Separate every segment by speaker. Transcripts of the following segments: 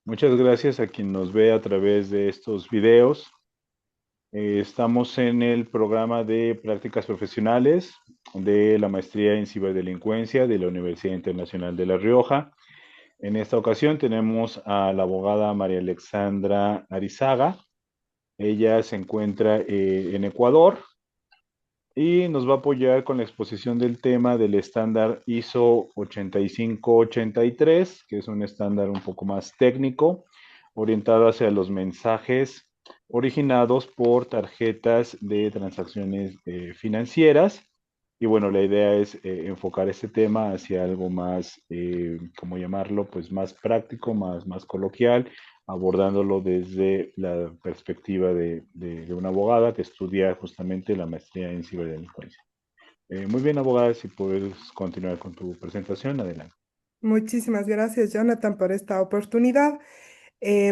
Speaker 1: Muchas gracias a quien nos ve a través de estos videos. Estamos en el programa de prácticas profesionales de la maestría en ciberdelincuencia de la Universidad Internacional de La Rioja. En esta ocasión tenemos a la abogada María Alexandra Arizaga. Ella se encuentra en Ecuador y nos va a apoyar con la exposición del tema del estándar ISO 8583, que es un estándar un poco más técnico, orientado hacia los mensajes originados por tarjetas de transacciones financieras. Y bueno, la idea es enfocar este tema hacia algo más, ¿cómo llamarlo? Pues más práctico, más coloquial, abordándolo desde la perspectiva de una abogada que estudia justamente la maestría en ciberdelincuencia. Muy bien, abogada, si puedes continuar con tu presentación, adelante.
Speaker 2: Muchísimas gracias, Jonathan, por esta oportunidad.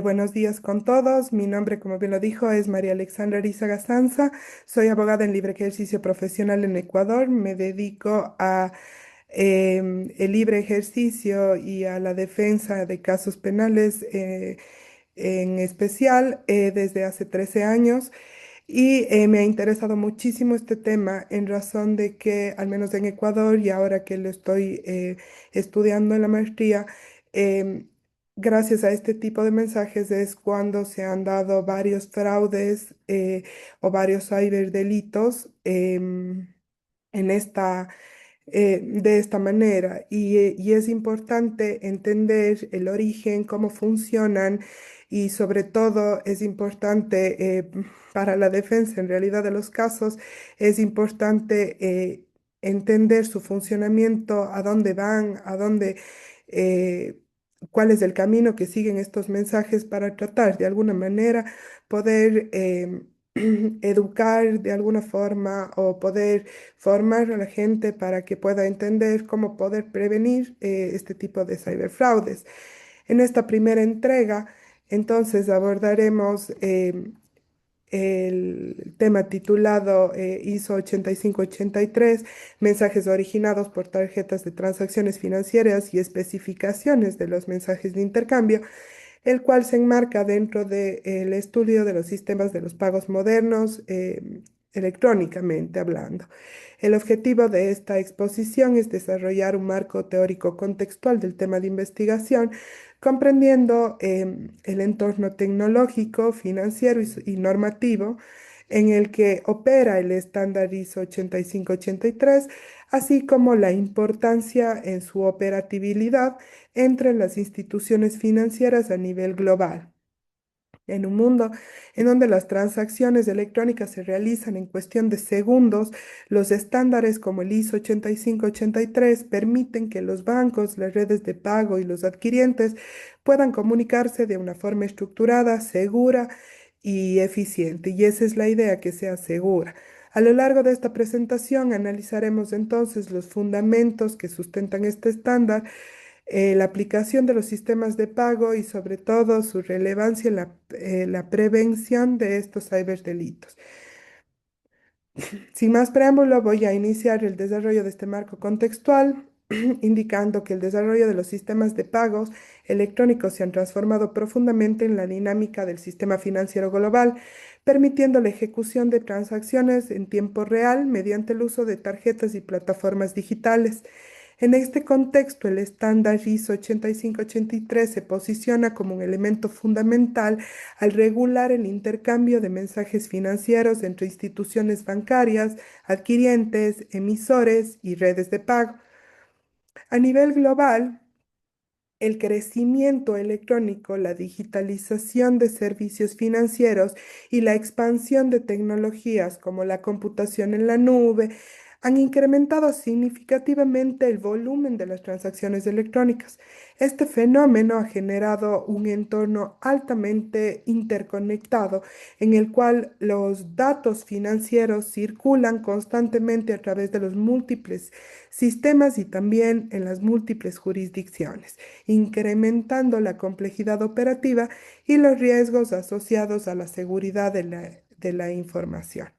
Speaker 2: Buenos días con todos. Mi nombre, como bien lo dijo, es María Alexandra Arizaga Sanza. Soy abogada en libre ejercicio profesional en Ecuador. Me dedico a el libre ejercicio y a la defensa de casos penales, en especial desde hace 13 años. Y me ha interesado muchísimo este tema en razón de que, al menos en Ecuador, y ahora que lo estoy estudiando en la maestría, em, gracias a este tipo de mensajes es cuando se han dado varios fraudes o varios ciberdelitos en de esta manera. Y es importante entender el origen, cómo funcionan y sobre todo es importante para la defensa en realidad de los casos, es importante entender su funcionamiento, a dónde van, eh, cuál es el camino que siguen estos mensajes para tratar de alguna manera poder educar de alguna forma o poder formar a la gente para que pueda entender cómo poder prevenir este tipo de ciberfraudes. En esta primera entrega, entonces, abordaremos el tema titulado ISO 8583, mensajes originados por tarjetas de transacciones financieras y especificaciones de los mensajes de intercambio, el cual se enmarca dentro del estudio de los sistemas de los pagos modernos, electrónicamente hablando. El objetivo de esta exposición es desarrollar un marco teórico contextual del tema de investigación, comprendiendo el entorno tecnológico, financiero y normativo en el que opera el estándar ISO 8583, así como la importancia en su operatividad entre las instituciones financieras a nivel global. En un mundo en donde las transacciones electrónicas se realizan en cuestión de segundos, los estándares como el ISO 8583 permiten que los bancos, las redes de pago y los adquirientes puedan comunicarse de una forma estructurada, segura y eficiente. Y esa es la idea, que sea segura. A lo largo de esta presentación analizaremos entonces los fundamentos que sustentan este estándar, la aplicación de los sistemas de pago y sobre todo su relevancia en la prevención de estos ciberdelitos. Sin más preámbulo, voy a iniciar el desarrollo de este marco contextual, indicando que el desarrollo de los sistemas de pagos electrónicos se han transformado profundamente en la dinámica del sistema financiero global, permitiendo la ejecución de transacciones en tiempo real mediante el uso de tarjetas y plataformas digitales. En este contexto, el estándar ISO 8583 se posiciona como un elemento fundamental al regular el intercambio de mensajes financieros entre instituciones bancarias, adquirientes, emisores y redes de pago. A nivel global, el crecimiento electrónico, la digitalización de servicios financieros y la expansión de tecnologías como la computación en la nube han incrementado significativamente el volumen de las transacciones electrónicas. Este fenómeno ha generado un entorno altamente interconectado en el cual los datos financieros circulan constantemente a través de los múltiples sistemas y también en las múltiples jurisdicciones, incrementando la complejidad operativa y los riesgos asociados a la seguridad de la información.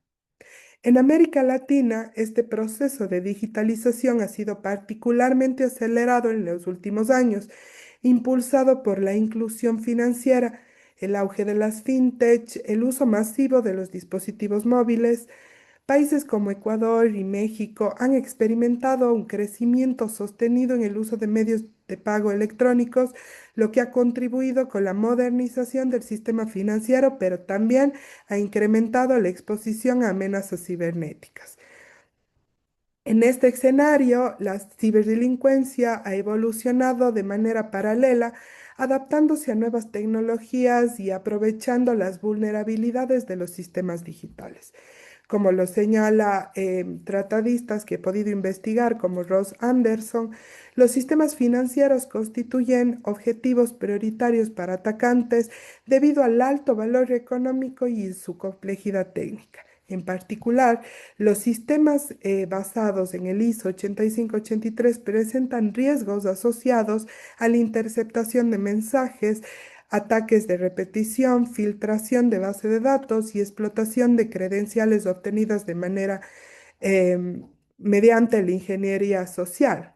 Speaker 2: En América Latina, este proceso de digitalización ha sido particularmente acelerado en los últimos años, impulsado por la inclusión financiera, el auge de las fintech, el uso masivo de los dispositivos móviles. Países como Ecuador y México han experimentado un crecimiento sostenido en el uso de medios de pago electrónicos, lo que ha contribuido con la modernización del sistema financiero, pero también ha incrementado la exposición a amenazas cibernéticas. En este escenario, la ciberdelincuencia ha evolucionado de manera paralela, adaptándose a nuevas tecnologías y aprovechando las vulnerabilidades de los sistemas digitales. Como lo señala tratadistas que he podido investigar, como Ross Anderson, los sistemas financieros constituyen objetivos prioritarios para atacantes debido al alto valor económico y su complejidad técnica. En particular, los sistemas basados en el ISO 8583 presentan riesgos asociados a la interceptación de mensajes, ataques de repetición, filtración de base de datos y explotación de credenciales obtenidas de manera em, mediante la ingeniería social.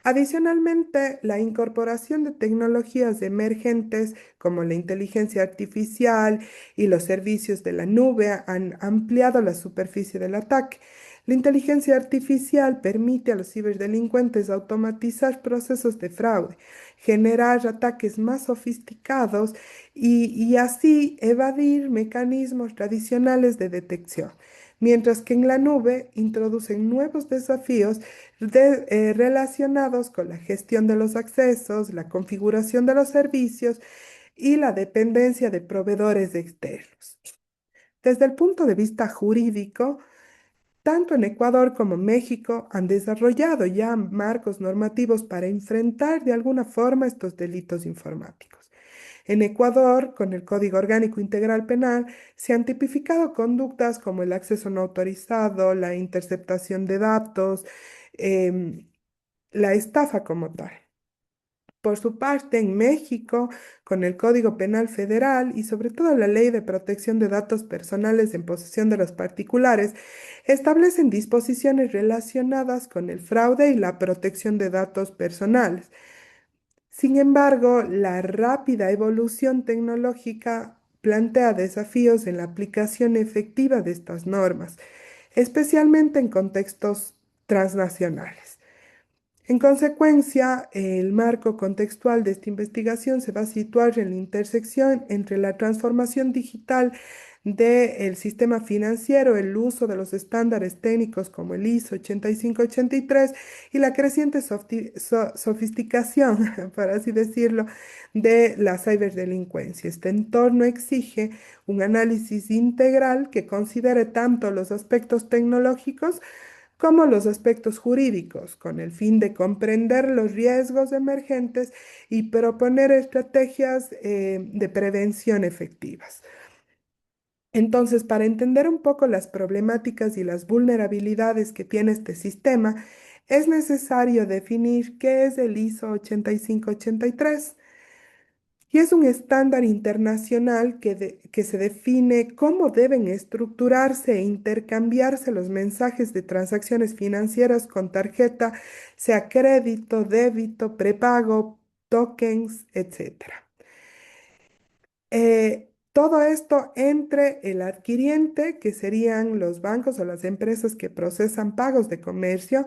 Speaker 2: Adicionalmente, la incorporación de tecnologías emergentes como la inteligencia artificial y los servicios de la nube han ampliado la superficie del ataque. La inteligencia artificial permite a los ciberdelincuentes automatizar procesos de fraude, generar ataques más sofisticados y así evadir mecanismos tradicionales de detección, mientras que en la nube introducen nuevos desafíos relacionados con la gestión de los accesos, la configuración de los servicios y la dependencia de proveedores externos. Desde el punto de vista jurídico, tanto en Ecuador como México han desarrollado ya marcos normativos para enfrentar de alguna forma estos delitos informáticos. En Ecuador, con el Código Orgánico Integral Penal, se han tipificado conductas como el acceso no autorizado, la interceptación de datos, em, la estafa como tal. Por su parte, en México, con el Código Penal Federal y sobre todo la Ley de Protección de Datos Personales en posesión de los particulares, establecen disposiciones relacionadas con el fraude y la protección de datos personales. Sin embargo, la rápida evolución tecnológica plantea desafíos en la aplicación efectiva de estas normas, especialmente en contextos transnacionales. En consecuencia, el marco contextual de esta investigación se va a situar en la intersección entre la transformación digital del sistema financiero, el uso de los estándares técnicos como el ISO 8583 y la creciente sofisticación, por así decirlo, de la ciberdelincuencia. Este entorno exige un análisis integral que considere tanto los aspectos tecnológicos como los aspectos jurídicos, con el fin de comprender los riesgos emergentes y proponer estrategias de prevención efectivas. Entonces, para entender un poco las problemáticas y las vulnerabilidades que tiene este sistema, es necesario definir qué es el ISO 8583. Y es un estándar internacional que se define cómo deben estructurarse e intercambiarse los mensajes de transacciones financieras con tarjeta, sea crédito, débito, prepago, tokens, etc. Todo esto entre el adquiriente, que serían los bancos o las empresas que procesan pagos de comercio,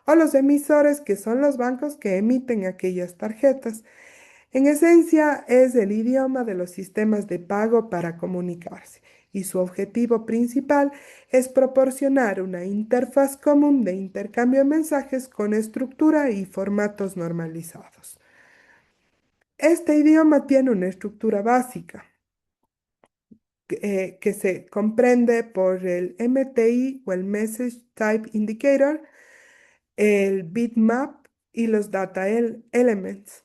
Speaker 2: o los emisores, que son los bancos que emiten aquellas tarjetas. En esencia, es el idioma de los sistemas de pago para comunicarse y su objetivo principal es proporcionar una interfaz común de intercambio de mensajes con estructura y formatos normalizados. Este idioma tiene una estructura básica que se comprende por el MTI o el Message Type Indicator, el bitmap y los data elements.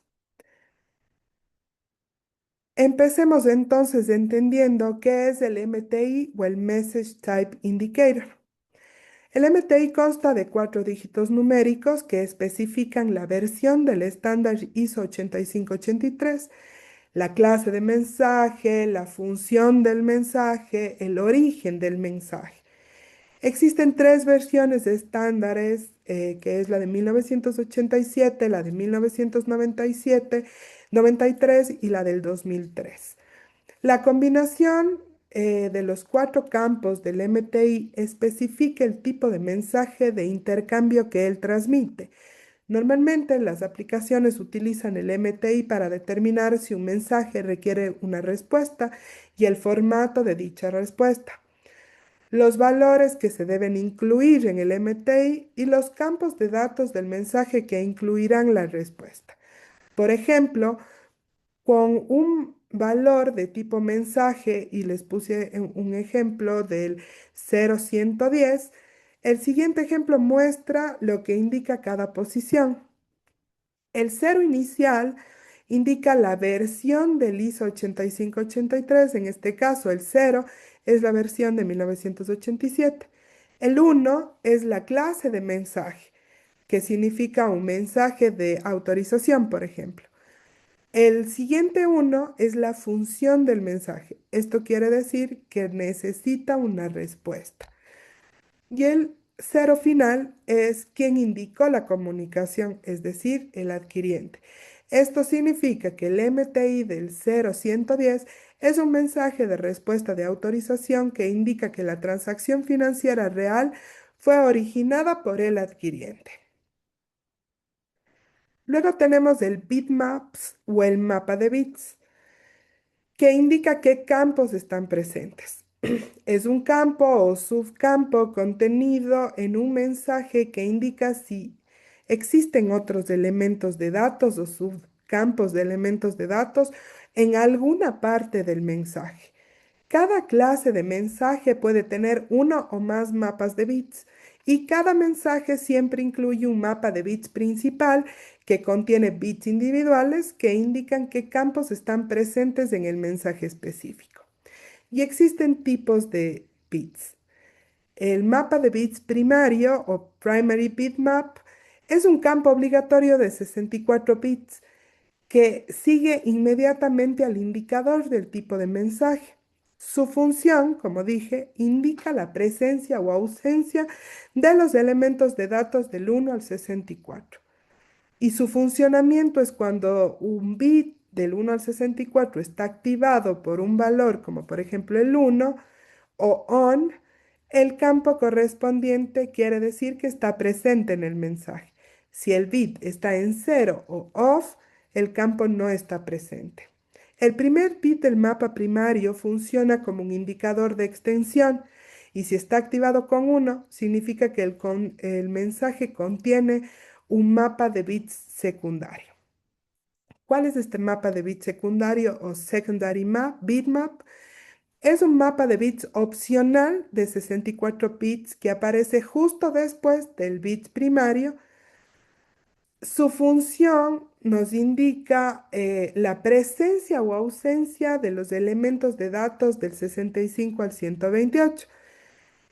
Speaker 2: Empecemos entonces entendiendo qué es el MTI o el Message Type Indicator. El MTI consta de 4 dígitos numéricos que especifican la versión del estándar ISO 8583, la clase de mensaje, la función del mensaje, el origen del mensaje. Existen tres versiones de estándares, que es la de 1987, la de 1997, 93 y la del 2003. La combinación de los cuatro campos del MTI especifica el tipo de mensaje de intercambio que él transmite. Normalmente las aplicaciones utilizan el MTI para determinar si un mensaje requiere una respuesta y el formato de dicha respuesta, los valores que se deben incluir en el MTI y los campos de datos del mensaje que incluirán la respuesta. Por ejemplo, con un valor de tipo mensaje, y les puse un ejemplo del 0110, el siguiente ejemplo muestra lo que indica cada posición. El cero inicial indica la versión del ISO 8583, en este caso el cero es la versión de 1987. El uno es la clase de mensaje, que significa un mensaje de autorización, por ejemplo. El siguiente uno es la función del mensaje. Esto quiere decir que necesita una respuesta. Y el cero final es quien indicó la comunicación, es decir, el adquiriente. Esto significa que el MTI del 0110 es un mensaje de respuesta de autorización que indica que la transacción financiera real fue originada por el adquiriente. Luego tenemos el bitmaps o el mapa de bits, que indica qué campos están presentes. Es un campo o subcampo contenido en un mensaje que indica si existen otros elementos de datos o subcampos de elementos de datos en alguna parte del mensaje. Cada clase de mensaje puede tener uno o más mapas de bits y cada mensaje siempre incluye un mapa de bits principal que contiene bits individuales que indican qué campos están presentes en el mensaje específico. Y existen tipos de bits. El mapa de bits primario o primary bitmap es un campo obligatorio de 64 bits que sigue inmediatamente al indicador del tipo de mensaje. Su función, como dije, indica la presencia o ausencia de los elementos de datos del 1 al 64. Y su funcionamiento es cuando un bit del 1 al 64 está activado por un valor, como por ejemplo el 1 o on, el campo correspondiente quiere decir que está presente en el mensaje. Si el bit está en 0 o off, el campo no está presente. El primer bit del mapa primario funciona como un indicador de extensión y si está activado con 1, significa que el mensaje contiene un mapa de bits secundario. ¿Cuál es este mapa de bits secundario o secondary bitmap? Es un mapa de bits opcional de 64 bits que aparece justo después del bit primario. Su función nos indica la presencia o ausencia de los elementos de datos del 65 al 128.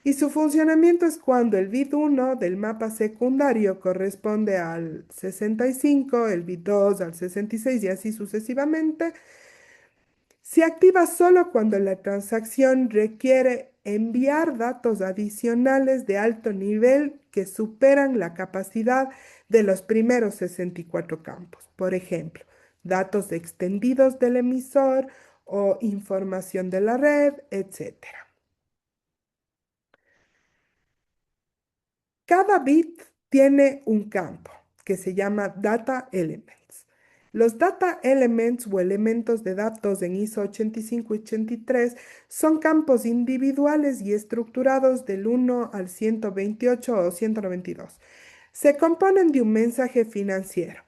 Speaker 2: Y su funcionamiento es cuando el bit 1 del mapa secundario corresponde al 65, el bit 2 al 66 y así sucesivamente. Se activa solo cuando la transacción requiere enviar datos adicionales de alto nivel que superan la capacidad de los primeros 64 campos. Por ejemplo, datos extendidos del emisor o información de la red, etc. Cada bit tiene un campo que se llama Data Elements. Los Data Elements o elementos de datos en ISO 8583 son campos individuales y estructurados del 1 al 128 o 192. Se componen de un mensaje financiero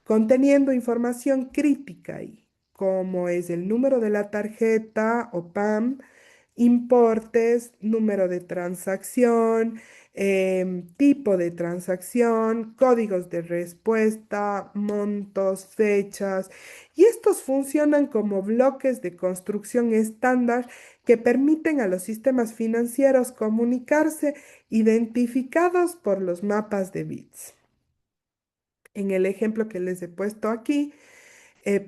Speaker 2: conteniendo información crítica ahí, como es el número de la tarjeta o PAM, importes, número de transacción, tipo de transacción, códigos de respuesta, montos, fechas. Y estos funcionan como bloques de construcción estándar que permiten a los sistemas financieros comunicarse identificados por los mapas de bits. En el ejemplo que les he puesto aquí,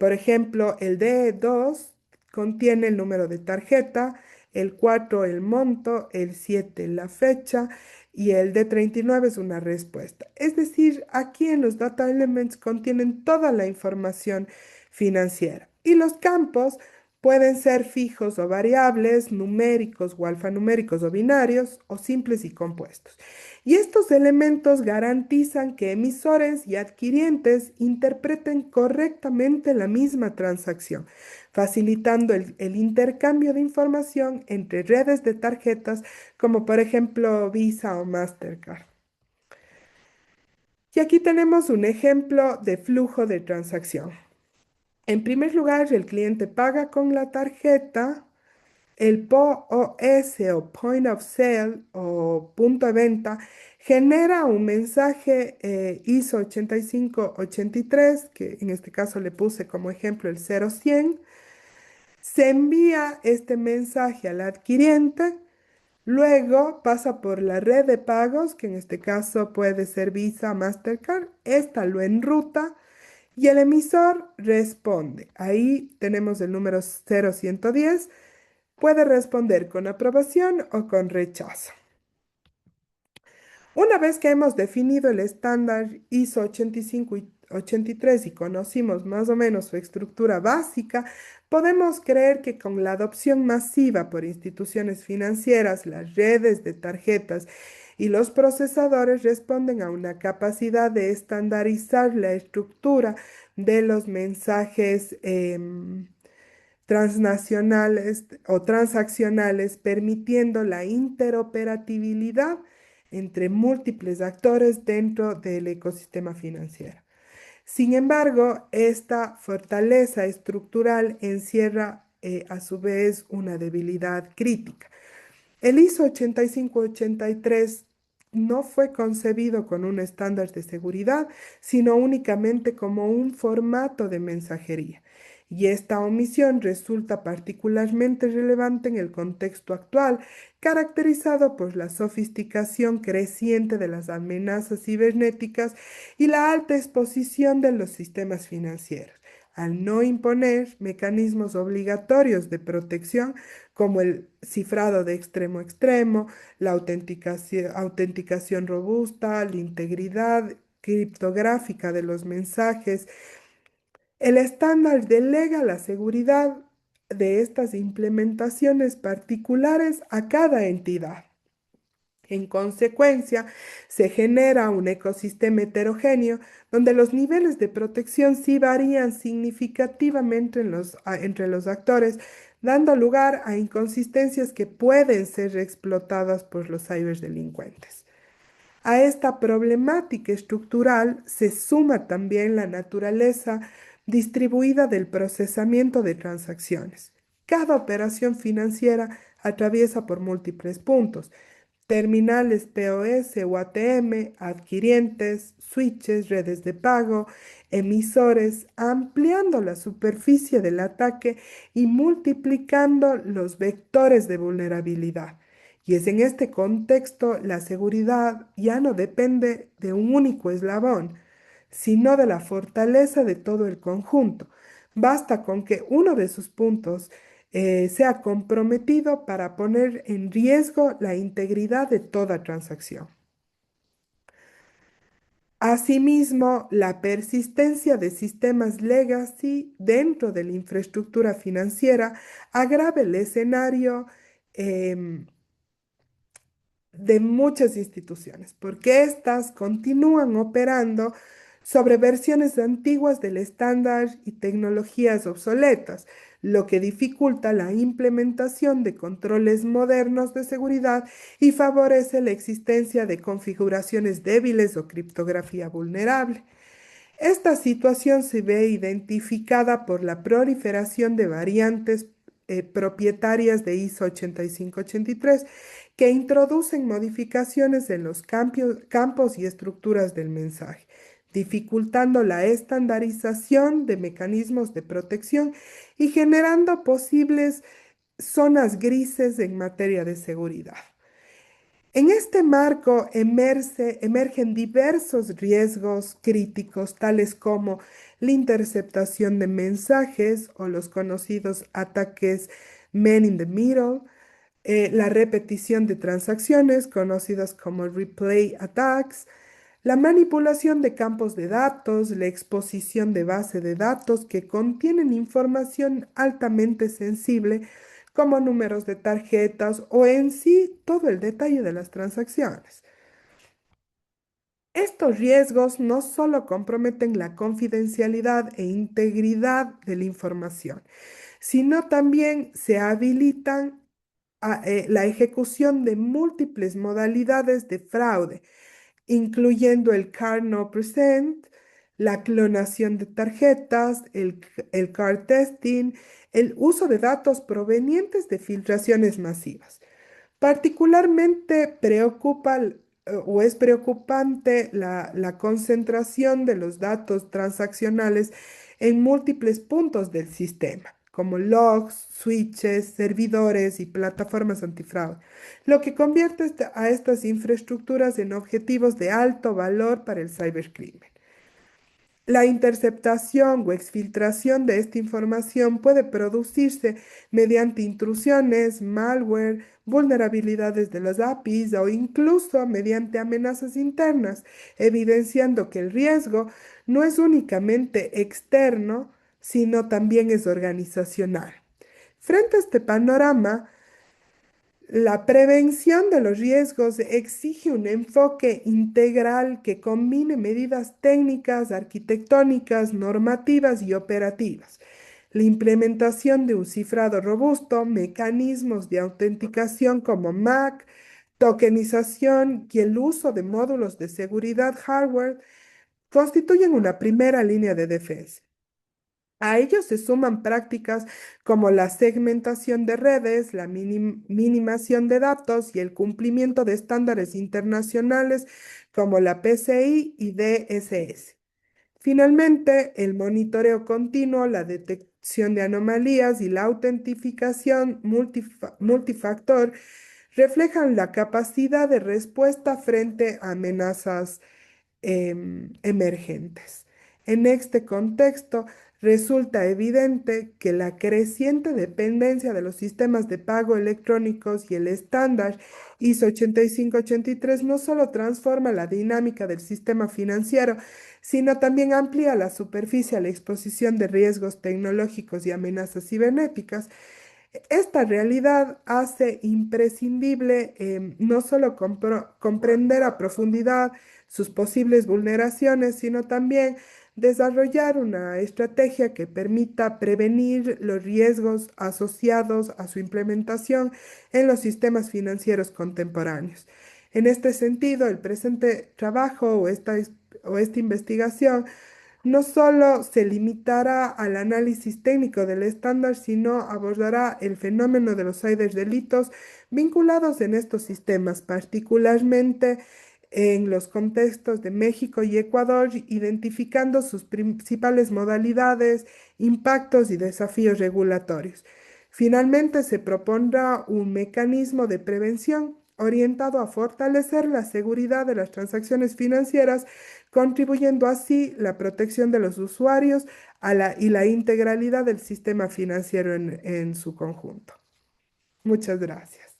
Speaker 2: por ejemplo, el D2 contiene el número de tarjeta, el 4 el monto, el 7 la fecha y el D39 es una respuesta. Es decir, aquí en los data elements contienen toda la información financiera. Y los campos pueden ser fijos o variables, numéricos o alfanuméricos o binarios, o simples y compuestos. Y estos elementos garantizan que emisores y adquirientes interpreten correctamente la misma transacción, facilitando el intercambio de información entre redes de tarjetas como por ejemplo Visa o Mastercard. Y aquí tenemos un ejemplo de flujo de transacción. En primer lugar, el cliente paga con la tarjeta. El POS o Point of Sale o punto de venta genera un mensaje ISO 8583, que en este caso le puse como ejemplo el 0100. Se envía este mensaje al adquiriente, luego pasa por la red de pagos, que en este caso puede ser Visa, Mastercard. Esta lo enruta y el emisor responde. Ahí tenemos el número 0110. Puede responder con aprobación o con rechazo. Una vez que hemos definido el estándar ISO 85 y 83 y conocimos más o menos su estructura básica, podemos creer que con la adopción masiva por instituciones financieras, las redes de tarjetas y los procesadores responden a una capacidad de estandarizar la estructura de los mensajes transnacionales o transaccionales, permitiendo la interoperabilidad entre múltiples actores dentro del ecosistema financiero. Sin embargo, esta fortaleza estructural encierra a su vez una debilidad crítica. El ISO 8583 no fue concebido con un estándar de seguridad, sino únicamente como un formato de mensajería. Y esta omisión resulta particularmente relevante en el contexto actual, caracterizado por la sofisticación creciente de las amenazas cibernéticas y la alta exposición de los sistemas financieros. Al no imponer mecanismos obligatorios de protección, como el cifrado de extremo a extremo, la autenticación robusta, la integridad criptográfica de los mensajes. El estándar delega la seguridad de estas implementaciones particulares a cada entidad. En consecuencia, se genera un ecosistema heterogéneo donde los niveles de protección sí varían significativamente entre los actores, dando lugar a inconsistencias que pueden ser explotadas por los ciberdelincuentes. A esta problemática estructural se suma también la naturaleza distribuida del procesamiento de transacciones. Cada operación financiera atraviesa por múltiples puntos: terminales POS o ATM, adquirientes, switches, redes de pago, emisores, ampliando la superficie del ataque y multiplicando los vectores de vulnerabilidad. Y es en este contexto la seguridad ya no depende de un único eslabón, sino de la fortaleza de todo el conjunto. Basta con que uno de sus puntos sea comprometido para poner en riesgo la integridad de toda transacción. Asimismo, la persistencia de sistemas legacy dentro de la infraestructura financiera agrava el escenario em, de muchas instituciones, porque éstas continúan operando sobre versiones antiguas del estándar y tecnologías obsoletas, lo que dificulta la implementación de controles modernos de seguridad y favorece la existencia de configuraciones débiles o criptografía vulnerable. Esta situación se ve identificada por la proliferación de variantes propietarias de ISO 8583 que introducen modificaciones en los campos y estructuras del mensaje, dificultando la estandarización de mecanismos de protección y generando posibles zonas grises en materia de seguridad. En este marco emergen diversos riesgos críticos, tales como la interceptación de mensajes o los conocidos ataques man in the middle, la repetición de transacciones, conocidas como replay attacks, la manipulación de campos de datos, la exposición de bases de datos que contienen información altamente sensible, como números de tarjetas o en sí todo el detalle de las transacciones. Estos riesgos no solo comprometen la confidencialidad e integridad de la información, sino también se habilitan la ejecución de múltiples modalidades de fraude, incluyendo el card no present, la clonación de tarjetas, el card testing, el uso de datos provenientes de filtraciones masivas. Particularmente o es preocupante la concentración de los datos transaccionales en múltiples puntos del sistema, como logs, switches, servidores y plataformas antifraude, lo que convierte a estas infraestructuras en objetivos de alto valor para el cibercrimen. La interceptación o exfiltración de esta información puede producirse mediante intrusiones, malware, vulnerabilidades de las APIs o incluso mediante amenazas internas, evidenciando que el riesgo no es únicamente externo, sino también es organizacional. Frente a este panorama, la prevención de los riesgos exige un enfoque integral que combine medidas técnicas, arquitectónicas, normativas y operativas. La implementación de un cifrado robusto, mecanismos de autenticación como MAC, tokenización y el uso de módulos de seguridad hardware constituyen una primera línea de defensa. A ellos se suman prácticas como la segmentación de redes, la minimación de datos y el cumplimiento de estándares internacionales como la PCI y DSS. Finalmente, el monitoreo continuo, la detección de anomalías y la autentificación multifactor reflejan la capacidad de respuesta frente a amenazas emergentes. En este contexto, resulta evidente que la creciente dependencia de los sistemas de pago electrónicos y el estándar ISO 8583 no solo transforma la dinámica del sistema financiero, sino también amplía la superficie a la exposición de riesgos tecnológicos y amenazas cibernéticas. Esta realidad hace imprescindible no solo comprender a profundidad sus posibles vulneraciones, sino también desarrollar una estrategia que permita prevenir los riesgos asociados a su implementación en los sistemas financieros contemporáneos. En este sentido, el presente trabajo o esta investigación no solo se limitará al análisis técnico del estándar, sino abordará el fenómeno de los ciberdelitos vinculados en estos sistemas, particularmente en los contextos de México y Ecuador, identificando sus principales modalidades, impactos y desafíos regulatorios. Finalmente, se propondrá un mecanismo de prevención orientado a fortalecer la seguridad de las transacciones financieras, contribuyendo así la protección de los usuarios y la integralidad del sistema financiero en su conjunto. Muchas gracias.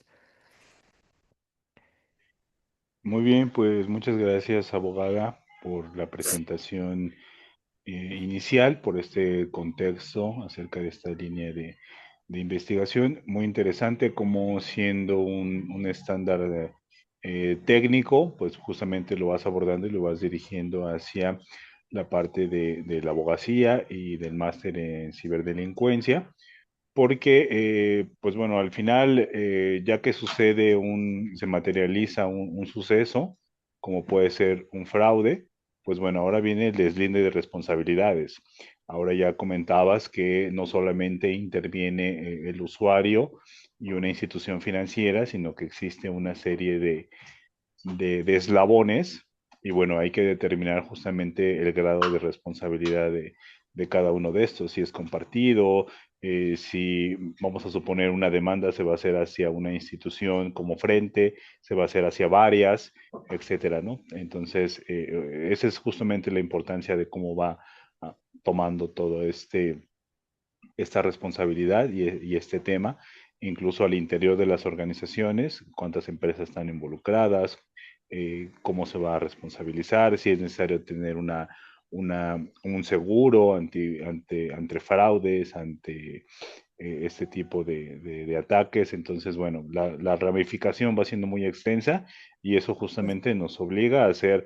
Speaker 1: Muy bien, pues muchas gracias, abogada, por la presentación inicial, por este contexto acerca de esta línea de investigación. Muy interesante, como siendo un estándar técnico, pues justamente lo vas abordando y lo vas dirigiendo hacia la parte de la abogacía y del máster en ciberdelincuencia porque, pues bueno, al final, ya que se materializa un suceso, como puede ser un fraude, pues bueno, ahora viene el deslinde de responsabilidades. Ahora ya comentabas que no solamente interviene el usuario y una institución financiera, sino que existe una serie de eslabones y bueno, hay que determinar justamente el grado de responsabilidad de cada uno de estos, si es compartido, si vamos a suponer una demanda se va a hacer hacia una institución como frente, se va a hacer hacia varias, etcétera, ¿no? Entonces, esa es justamente la importancia de cómo va tomando todo esta responsabilidad y este tema. incluso al interior de las organizaciones, cuántas empresas están involucradas, cómo se va a responsabilizar, si es necesario tener un seguro ante fraudes, ante este tipo de ataques. Entonces, bueno, la ramificación va siendo muy extensa y eso justamente nos obliga a ser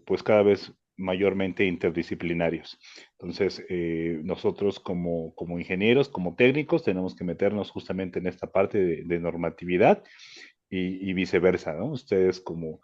Speaker 1: pues cada vez mayormente interdisciplinarios. Entonces, nosotros como ingenieros, como técnicos, tenemos que meternos justamente en esta parte de normatividad y viceversa, ¿no? Ustedes como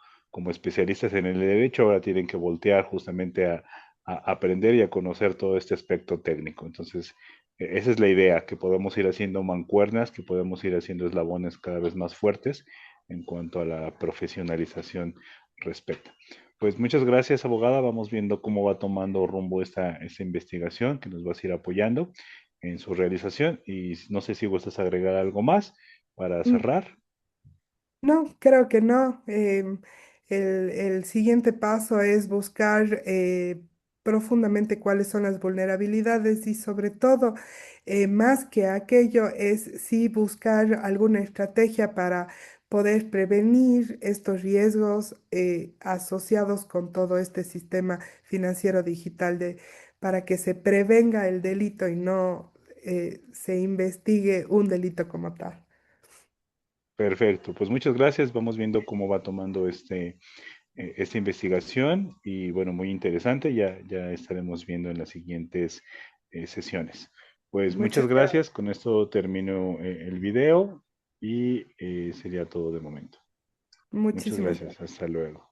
Speaker 1: especialistas en el derecho ahora tienen que voltear justamente a aprender y a conocer todo este aspecto técnico. Entonces, esa es la idea, que podamos ir haciendo mancuernas, que podamos ir haciendo eslabones cada vez más fuertes en cuanto a la profesionalización respecta. Pues muchas gracias, abogada. Vamos viendo cómo va tomando rumbo esta investigación que nos vas a ir apoyando en su realización. Y no sé si gustas agregar algo más para
Speaker 2: Mm,
Speaker 1: cerrar.
Speaker 2: No, creo que no. El siguiente paso es buscar profundamente cuáles son las vulnerabilidades y sobre todo, más que aquello, es sí buscar alguna estrategia para poder prevenir estos riesgos asociados con todo este sistema financiero digital para que se prevenga el delito y no se investigue un delito como tal.
Speaker 1: Perfecto, pues muchas gracias. Vamos viendo cómo va tomando esta investigación y bueno, muy interesante. Ya estaremos viendo en las siguientes sesiones. Pues muchas
Speaker 2: Muchas gracias.
Speaker 1: gracias. Con esto termino el video y sería todo de momento. Muchas
Speaker 2: Muchísimas
Speaker 1: gracias.
Speaker 2: gracias.
Speaker 1: Hasta luego.